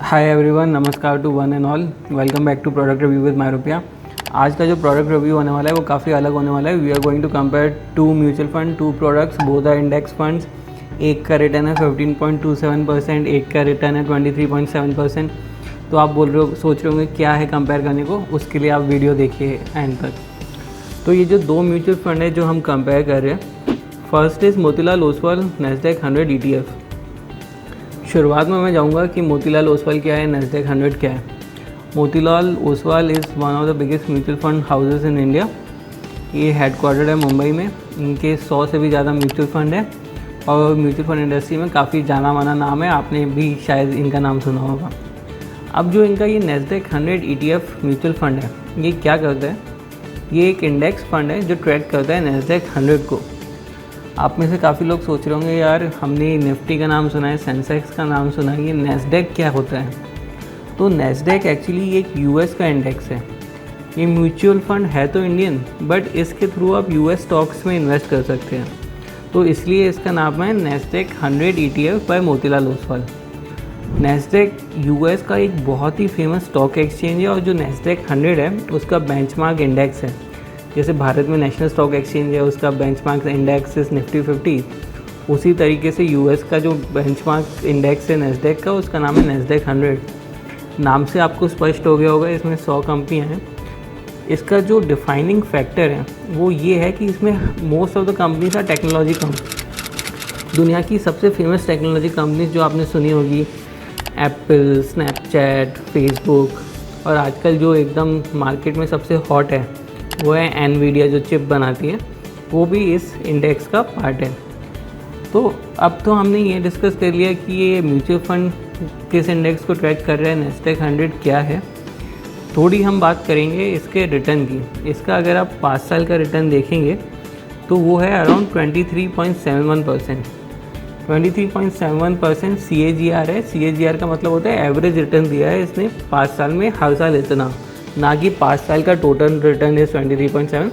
हाय everyone, नमस्कार to one and all. Welcome back to product review with my रुपया। आज का जो प्रोडक्ट रिव्यू होने वाला है वो काफ़ी अलग होने वाला है। We are going to compare two mutual fund, two products, both are index funds. एक का रिटर्न है 15.27%, एक का रिटर्न है 23.7%। तो आप सोच रहे होंगे क्या है कंपेयर करने को, उसके लिए आप वीडियो देखिए एंड तक। तो ये जो दो म्यूचुअल फंड है जो हम कंपेयर कर रहे हैं, first is Motilal Oswal Nasdaq 100 ETF। शुरुआत में मैं जाऊंगा कि मोतीलाल ओसवाल क्या है, नैस्डैक 100 क्या है। Motilal Oswal is one of the biggest mutual fund houses in India. ये हेडक्वार्टर्ड है मुंबई में। इनके 100 से भी ज़्यादा म्यूचुअल फंड है और म्यूचुअल फंड इंडस्ट्री में काफ़ी जाना माना नाम है, आपने भी शायद इनका नाम सुना होगा। अब जो इनका ये नैस्डैक 100 ETF म्यूचुअल फंड है, ये क्या करता है? ये एक इंडेक्स फंड है जो ट्रैक करता है नैस्डैक 100 को। आप में से काफ़ी लोग सोच रहे होंगे यार हमने निफ्टी का नाम सुना है, सेंसेक्स का नाम सुना है, ये नैस्डैक क्या होता है? तो नैस्डैक एक्चुअली एक यूएस का इंडेक्स है। ये म्यूचुअल फंड है तो इंडियन, बट इसके थ्रू आप यूएस स्टॉक्स में इन्वेस्ट कर सकते हैं। तो इसलिए इसका नाम है Nasdaq 100 ETF by Motilal Oswal. Nasdaq US का एक बहुत ही फेमस स्टॉक एक्सचेंज है और जो नैस्डैक 100 है उसका बेंचमार्क इंडेक्स है। जैसे भारत में नेशनल स्टॉक एक्सचेंज है, उसका बेंचमार्क इंडेक्स इस निफ्टी 50, उसी तरीके से यूएस का जो बेंचमार्क इंडेक्स है नैस्डैक का, उसका नाम है नैस्डैक 100। नाम से आपको स्पष्ट हो गया होगा इसमें 100 कंपनियाँ हैं। इसका जो डिफाइनिंग फैक्टर है वो ये है कि इसमें most of the companies are technology company. दुनिया की सबसे फेमस टेक्नोलॉजी कंपनीज जो आपने सुनी होगी, एप्पल, स्नैपचैट, फेसबुक, और आजकल जो एकदम मार्केट में सबसे हॉट है वो है एनवीडिया जो चिप बनाती है, वो भी इस इंडेक्स का पार्ट है। तो अब तो हमने ये डिस्कस कर लिया कि ये म्यूचुअल फंड किस इंडेक्स को ट्रैक कर रहा है, नैस्डैक 100 क्या है। थोड़ी हम बात करेंगे इसके रिटर्न की। इसका अगर आप 5 साल का रिटर्न देखेंगे तो वो है अराउंड 23.71%। 23.71% CAGR है। CAGR का मतलब होता है एवरेज रिटर्न दिया है इसने 5 साल में, हर साल इतना, ना कि 5 साल का टोटल रिटर्न इस 23.7।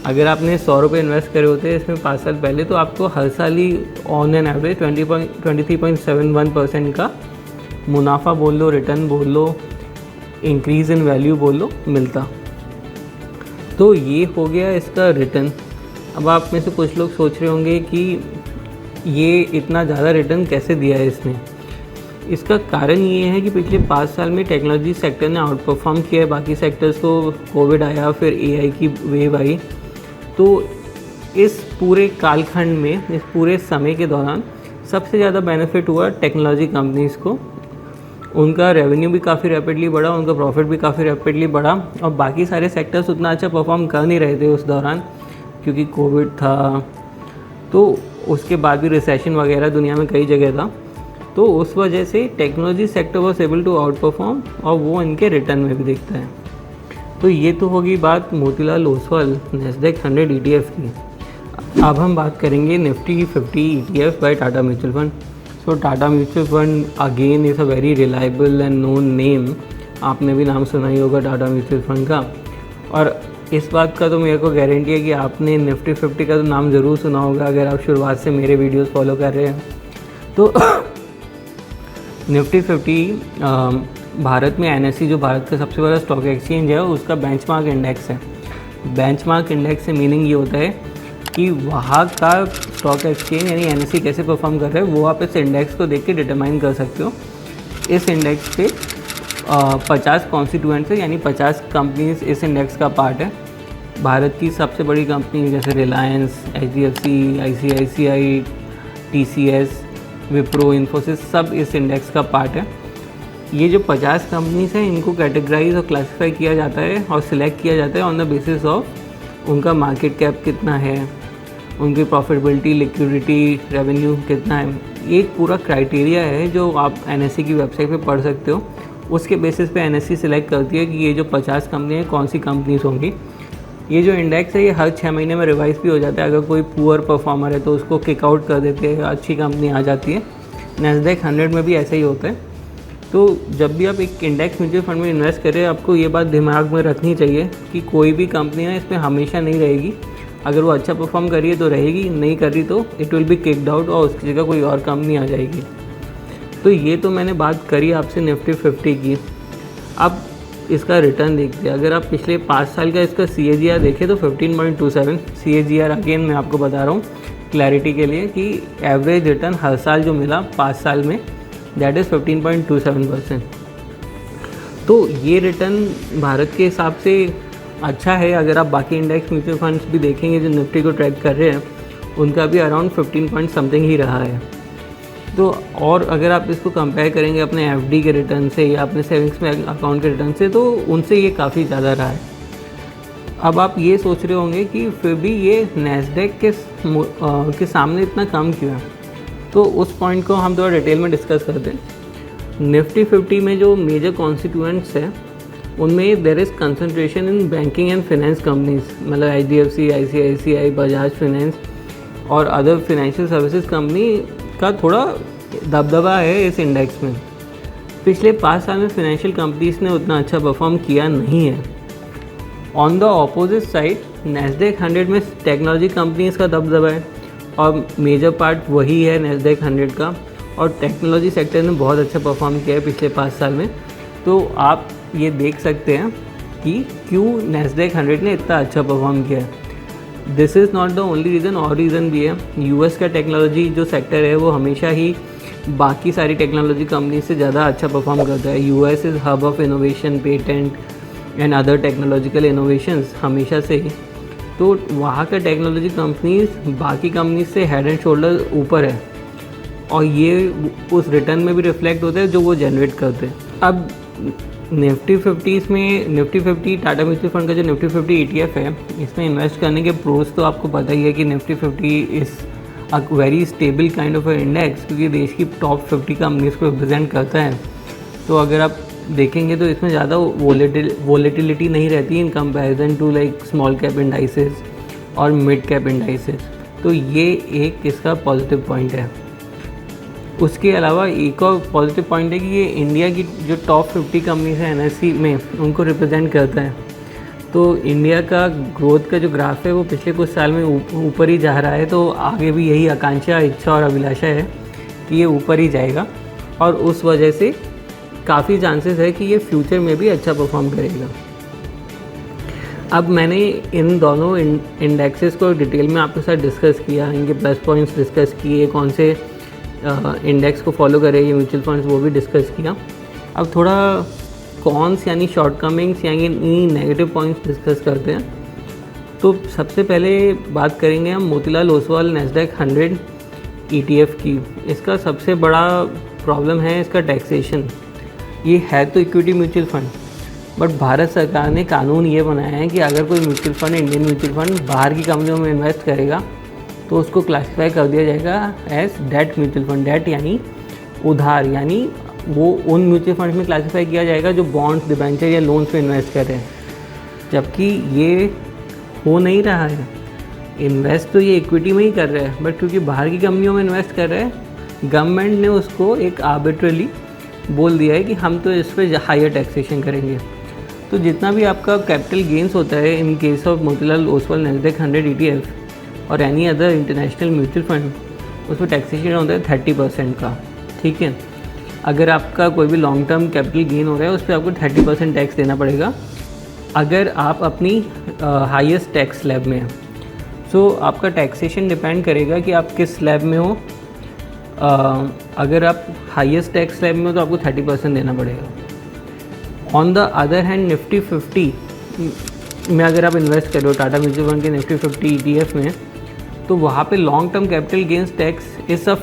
अगर आपने 100 रुपये इन्वेस्ट करे होते इसमें 5 साल पहले, तो आपको हर साल ही ऑन एन एवरेज 23.71% का मुनाफा बोल लो, रिटर्न बोल लो, इंक्रीज़ इन वैल्यू बोल लो, मिलता। तो ये हो गया इसका रिटर्न। अब आप में से कुछ लोग सोच रहे होंगे कि ये इतना ज़्यादा रिटर्न कैसे दिया है इसने। इसका कारण ये है कि पिछले 5 साल में टेक्नोलॉजी सेक्टर ने आउट परफॉर्म किया है बाकी सेक्टर्स को। कोविड आया, फिर AI की वेव आई, तो इस पूरे कालखंड में, इस पूरे समय के दौरान सबसे ज़्यादा बेनिफिट हुआ टेक्नोलॉजी कंपनीज़ को। उनका रेवेन्यू भी काफ़ी रैपिडली बढ़ा, उनका प्रॉफिट भी काफ़ी रैपिडली बढ़ा, और बाकी सारे सेक्टर्स उतना अच्छा परफॉर्म कर नहीं रहे थे उस दौरान, क्योंकि कोविड था, तो उसके बाद भी रिसेशन वगैरह दुनिया में कई जगह था। तो उस वजह से technology sector was able to outperform, और वो इनके रिटर्न में भी दिखता है। तो ये तो होगी बात मोतीलाल ओसवाल नैस्डैक 100 ETF की। अब हम बात करेंगे Nifty 50 ETF by Tata mutual fund. So Tata mutual fund again is a very reliable and known name. आपने भी नाम सुना ही होगा टाटा म्यूचुअल फंड का, और इस बात का तो मेरे को गारंटी है कि आपने निफ्टी 50 का तो नाम ज़रूर सुना होगा अगर आप शुरुआत से मेरे वीडियोस फॉलो कर रहे हैं। तो निफ्टी 50 भारत में NSE, जो भारत का सबसे बड़ा स्टॉक एक्सचेंज है, उसका बेंचमार्क इंडेक्स है। बेंचमार्क इंडेक्स से मीनिंग ये होता है कि वहाँ का स्टॉक एक्सचेंज यानी NSE कैसे परफॉर्म कर रहा है वो आप इस इंडेक्स को देख के डिटरमाइन कर सकते हो। इस इंडेक्स पे 50 कॉन्स्टिट्यूएंट्स है, यानी 50 कंपनीज इस इंडेक्स का पार्ट है। भारत की सबसे बड़ी कंपनी जैसे Reliance, HDFC, ICICI, TCS, Wipro, Infosys, सब इस इंडेक्स का पार्ट है। ये जो 50 कंपनीज हैं इनको कैटेगराइज और क्लासीफाई किया जाता है और सिलेक्ट किया जाता है ऑन द बेसिस ऑफ उनका मार्केट कैप कितना है, उनकी प्रॉफिटेबिलिटी, लिक्विडिटी, रेवेन्यू कितना है। ये एक पूरा क्राइटेरिया है जो आप NSE की वेबसाइट पे पढ़ सकते हो। उसके बेसिस पे NSE सिलेक्ट करती है कि ये जो 50 कंपनियाँ कौन सी कंपनीज होंगी। ये जो इंडेक्स है ये हर 6 महीने में रिवाइज भी हो जाता है। अगर कोई पुअर परफॉर्मर है तो उसको किक आउट कर देते हैं, अच्छी कंपनी आ जाती है। नैस्डैक 100 में भी ऐसा ही होता है। तो जब भी आप एक इंडेक्स म्यूचुअल फंड में इन्वेस्ट करें, आपको ये बात दिमाग में रखनी चाहिए कि कोई भी कंपनी है इसमें हमेशा नहीं रहेगी। अगर वो अच्छा परफॉर्म करिए तो रहेगी, नहीं कर रही तो it will be kicked out और उसकी जगह कोई और कंपनी आ जाएगी। तो ये तो मैंने बात करी आपसे निफ्टी 50 की। अब इसका रिटर्न देखते हैं। अगर आप पिछले 5 साल का इसका CAGR देखें तो 15.27 CAGR। अगेन मैं आपको बता रहा हूँ क्लैरिटी के लिए कि एवरेज रिटर्न हर साल जो मिला 5 साल में दैट इज़ 15.27%। तो ये रिटर्न भारत के हिसाब से अच्छा है। अगर आप बाकी इंडेक्स म्यूचुअल फंड्स भी देखेंगे जो निफ्टी को ट्रैक कर रहे हैं, उनका भी अराउंड 15 पॉइंट समथिंग ही रहा है। तो और अगर आप इसको कंपेयर करेंगे अपने FD के रिटर्न से या अपने सेविंग्स में अकाउंट के रिटर्न से, तो उनसे ये काफ़ी ज़्यादा रहा है। अब आप ये सोच रहे होंगे कि फिर भी ये नैस्डैक के सामने इतना कम क्यों है। तो उस पॉइंट को हम थोड़ा डिटेल में डिस्कस करते हैं। निफ्टी 50 में जो मेजर कॉन्स्टिट्यूएंट्स हैं उनमें there is concentration in banking and finance companies, मतलब HDFC, ICICI, बजाज फाइनेंस और अदर फाइनेंशियल सर्विसेज कंपनी का थोड़ा दबदबा है इस इंडेक्स में। पिछले 5 साल में फाइनेंशियल कंपनीज ने उतना अच्छा परफॉर्म किया नहीं है। On the opposite side Nasdaq 100 में टेक्नोलॉजी कंपनीज का दबदबा है और मेजर पार्ट वही है नैस्डैक 100 का, और टेक्नोलॉजी सेक्टर ने बहुत अच्छा परफॉर्म किया है पिछले 5 साल में। तो आप ये देख सकते हैं कि क्यों नैस्डैक 100 ने इतना अच्छा परफॉर्म किया है। This is not the only reason, और रीज़न भी है। US का टेक्नोलॉजी जो सेक्टर है वो हमेशा ही बाकी सारी टेक्नोलॉजी कंपनी से ज़्यादा अच्छा परफॉर्म करता है। US is hub of innovation, patent and other technological innovations हमेशा से ही। तो वहाँ का टेक्नोलॉजी कंपनीज बाकी कंपनीज से हेड एंड शोल्डर ऊपर है, और ये उस रिटर्न में भी रिफ्लेक्ट होता है जो वो जनरेट करते हैं। अब निफ्टी 50 में निफ्टी 50 टाटा म्यूचुअल फंड का जो निफ्टी 50 ETF है, इसमें इन्वेस्ट करने के प्रोज तो आपको पता ही है कि Nifty 50 is a very stable kind of index, क्योंकि देश की टॉप 50 कंपनीज को रिप्रेजेंट करता है। तो अगर आप देखेंगे तो इसमें ज़्यादा वोलेटिलिटी नहीं रहती in comparison to like small cap indices और मिड कैप इंडाइसेस। तो ये एक इसका पॉजिटिव पॉइंट है। उसके अलावा एक और पॉजिटिव पॉइंट है कि ये इंडिया की जो टॉप 50 कंपनीज हैं NSE में, उनको रिप्रेजेंट करता है। तो इंडिया का ग्रोथ का जो ग्राफ है वो पिछले कुछ साल में ऊपर ही जा रहा है। तो आगे भी यही आकांक्षा, इच्छा और अभिलाषा है कि ये ऊपर ही जाएगा, और उस वजह से काफ़ी चांसेस है कि ये फ्यूचर में भी अच्छा परफॉर्म करेगा। अब मैंने इन दोनों इंडेक्सेस को डिटेल में आपके साथ डिस्कस किया, इनके प्लस पॉइंट्स डिस्कस किए, कौन से इंडेक्स को फॉलो करें ये म्यूचुअल फंड्स, वो भी डिस्कस किया। अब थोड़ा कॉन्स यानी शॉर्टकमिंग्स यानी नेगेटिव पॉइंट्स डिस्कस करते हैं। तो सबसे पहले बात करेंगे हम मोतीलाल ओसवाल नैस्डैक 100 ETF की। इसका सबसे बड़ा प्रॉब्लम है इसका टैक्सेशन। ये है तो equity mutual fund, but Bharat सरकार ने कानून ये बनाया है कि अगर कोई mutual fund, Indian mutual fund बाहर की कंपनियों में इन्वेस्ट करेगा तो उसको क्लासीफाई कर दिया जाएगा as debt mutual fund. Debt यानी उधार, यानी वो उन म्यूचुअल फंड में क्लासीफाई किया जाएगा जो बॉन्ड्स, डिबेंचर या लोन्स में इन्वेस्ट कर रहे हैं, जबकि ये हो नहीं रहा है। इन्वेस्ट तो ये इक्विटी में ही कर रहा है, बट क्योंकि बाहर की कंपनियों में इन्वेस्ट कर रहे हैं, गवर्नमेंट ने उसको एक आर्बिट्रली बोल दिया है कि हम तो इस पर हायर टैक्सेशन करेंगे। तो जितना भी आपका कैपिटल गेंस होता है in case of Motilal Oswal Nasdaq 100 ETF और any other international mutual fund, उस पर टैक्सेशन होता है 30% का। ठीक है, अगर आपका कोई भी लॉन्ग टर्म कैपिटल गेन हो रहा है उस पर आपको 30% टैक्स देना पड़ेगा अगर आप अपनी हाईएस्ट टैक्स स्लैब में हैं। सो आपका टैक्सेशन डिपेंड करेगा कि आप किस स्लैब में हो। अगर आप हाईएस्ट टैक्स स्लैब में हो तो आपको 30% देना पड़ेगा। On the other hand Nifty 50 में अगर आप इन्वेस्ट करो टाटा म्यूचुअल फंड के निफ्टी 50 ETF में, तो वहाँ पे long term capital gains tax is a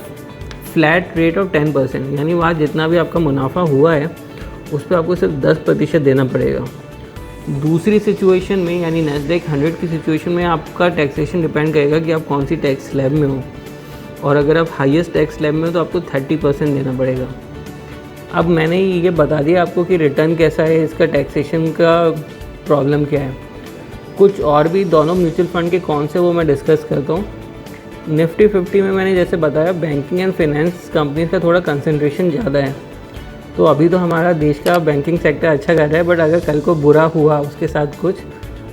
flat rate of 10%, यानी वहाँ जितना भी आपका मुनाफा हुआ है उस पर आपको सिर्फ 10% देना पड़ेगा। दूसरी सिचुएशन में यानी नैस्डैक 100 की सिचुएशन में आपका टैक्सेशन डिपेंड करेगा कि आप कौन सी टैक्स स्लैब में हो, और अगर आप हाईएस्ट टैक्स स्लैब में हो तो आपको 30% देना पड़ेगा। अब मैंने ये बता दिया आपको कि रिटर्न कैसा है, इसका टैक्सेशन का प्रॉब्लम क्या है। कुछ और भी दोनों म्यूचुअल फंड के कौन से वो मैं डिस्कस करता हूँ। निफ्टी 50 में मैंने जैसे बताया बैंकिंग एंड फाइनेंस कंपनीज का थोड़ा कंसंट्रेशन ज़्यादा है। तो अभी तो हमारा देश का बैंकिंग सेक्टर अच्छा कर रहा है, बट अगर कल को बुरा हुआ उसके साथ कुछ,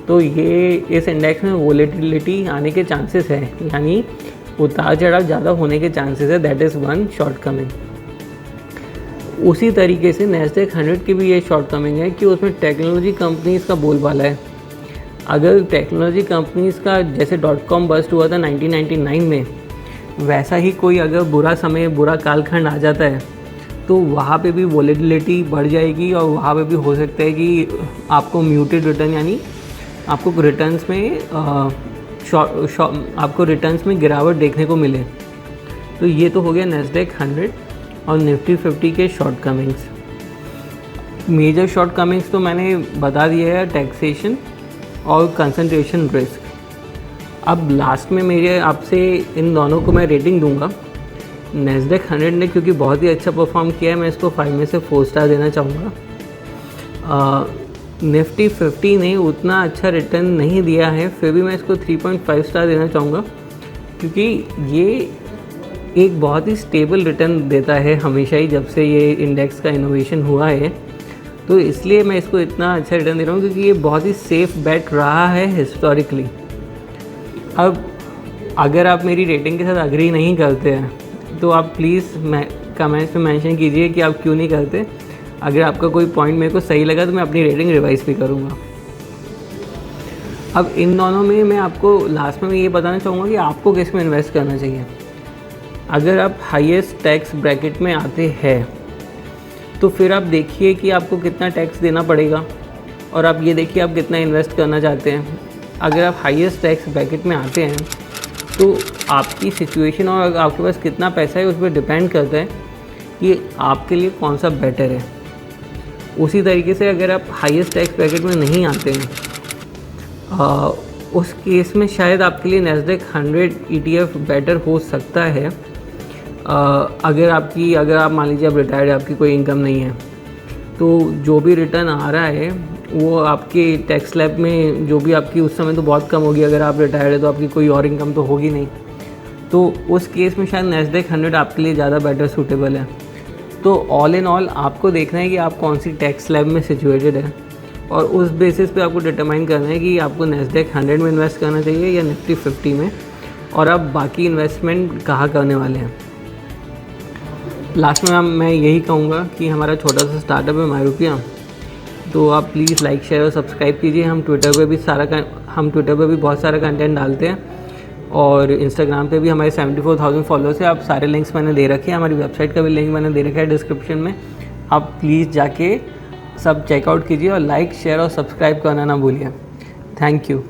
तो ये इस इंडेक्स में वोलेटिलिटी आने के चांसेस है, यानी उतार चढ़ाव ज़्यादा होने के चांसेस है। That is one shortcoming. उसी तरीके से नैस्डैक 100 की भी ये शॉर्टकमिंग है कि उसमें टेक्नोलॉजी कंपनीज़ का बोलबाला है। अगर टेक्नोलॉजी कंपनीज़ का जैसे .com बस्ट हुआ था 1999 में, वैसा ही कोई अगर बुरा समय, बुरा कालखंड आ जाता है तो वहाँ पे भी वोलेटिलिटी बढ़ जाएगी और वहाँ पे भी हो सकता है कि आपको म्यूटेड रिटर्न, यानी आपको रिटर्न्स में आपको रिटर्न्स में गिरावट देखने को मिले। तो ये तो हो गया नैस्डैक 100 और निफ्टी 50 के शॉर्टकमिंग्स। मेजर शॉर्टकमिंग्स तो मैंने बता दिया है, टैक्सेशन और कंसंट्रेशन रिस्क। अब लास्ट में मेरे आपसे इन दोनों को मैं रेटिंग दूंगा। नैस्डैक 100 ने क्योंकि बहुत ही अच्छा परफॉर्म किया है, मैं इसको 5 में से 4 स्टार देना चाहूँगा। निफ्टी 50 ने उतना अच्छा रिटर्न नहीं दिया है, फिर भी मैं इसको 3.5 स्टार देना चाहूँगा, क्योंकि ये एक बहुत ही स्टेबल रिटर्न देता है हमेशा ही, जब से ये इंडेक्स का इनोवेशन हुआ है। तो इसलिए मैं इसको इतना अच्छा रिटर्न दे रहा हूँ, क्योंकि ये बहुत ही सेफ़ बेट रहा है हिस्टोरिकली। अब अगर आप मेरी रेटिंग के साथ अग्री नहीं करते हैं तो आप प्लीज़ कमेंट्स में मेंशन कीजिए कि आप क्यों नहीं करते। अगर आपका कोई पॉइंट मेरे को सही लगा तो मैं अपनी रेटिंग रिवाइज़ भी करूँगा। अब इन दोनों में मैं आपको लास्ट में ये बताना चाहूँगा कि आपको किस में इन्वेस्ट करना चाहिए। अगर आप हाईएस्ट टैक्स ब्रैकेट में आते हैं तो फिर आप देखिए कि आपको कितना टैक्स देना पड़ेगा, और आप ये देखिए आप कितना इन्वेस्ट करना चाहते हैं। अगर आप हाईएस्ट टैक्स ब्रैकेट में आते हैं तो आपकी सिचुएशन और आपके पास कितना पैसा है उस पर डिपेंड करता है कि आपके लिए कौन सा बेटर है। उसी तरीके से अगर आप हाईएस्ट टैक्स ब्रैकेट में नहीं आते हैं, उस केस में शायद आपके लिए नैस्डैक 100 ETF बेटर हो सकता है। अगर आप मान लीजिए आप रिटायर्ड है, आपकी कोई इनकम नहीं है, तो जो भी रिटर्न आ रहा है वो आपके टैक्स स्लैब में जो भी आपकी उस समय तो बहुत कम होगी। अगर आप रिटायर्ड है तो आपकी कोई और इनकम तो होगी नहीं, तो उस केस में शायद नैस्डैक 100 आपके लिए ज़्यादा बेटर सूटेबल है। तो ऑल इन ऑल आपको देखना है कि आप कौन सी टैक्स स्लैब में सिचुएटेड है, और उस बेसिस पे आपको डिटरमाइन करना है कि आपको नैस्डैक 100 में इन्वेस्ट करना चाहिए या निफ्टी 50 में, और आप बाकी इन्वेस्टमेंट कहाँ करने वाले हैं। लास्ट में मैं यही कहूँगा कि हमारा छोटा सा स्टार्टअप है मायरूपिया, तो आप प्लीज़ लाइक शेयर और सब्सक्राइब कीजिए। हम ट्विटर पे भी बहुत सारा कंटेंट डालते हैं, और इंस्टाग्राम पे भी हमारे 74,000 फॉलोअर्स हैं। आप सारे लिंक्स मैंने दे रखे हैं, हमारी वेबसाइट का भी लिंक मैंने दे रखा है डिस्क्रिप्शन में। आप प्लीज़ जाके सब चेकआउट कीजिए और लाइक शेयर और सब्सक्राइब करना ना भूलिए। Thank you.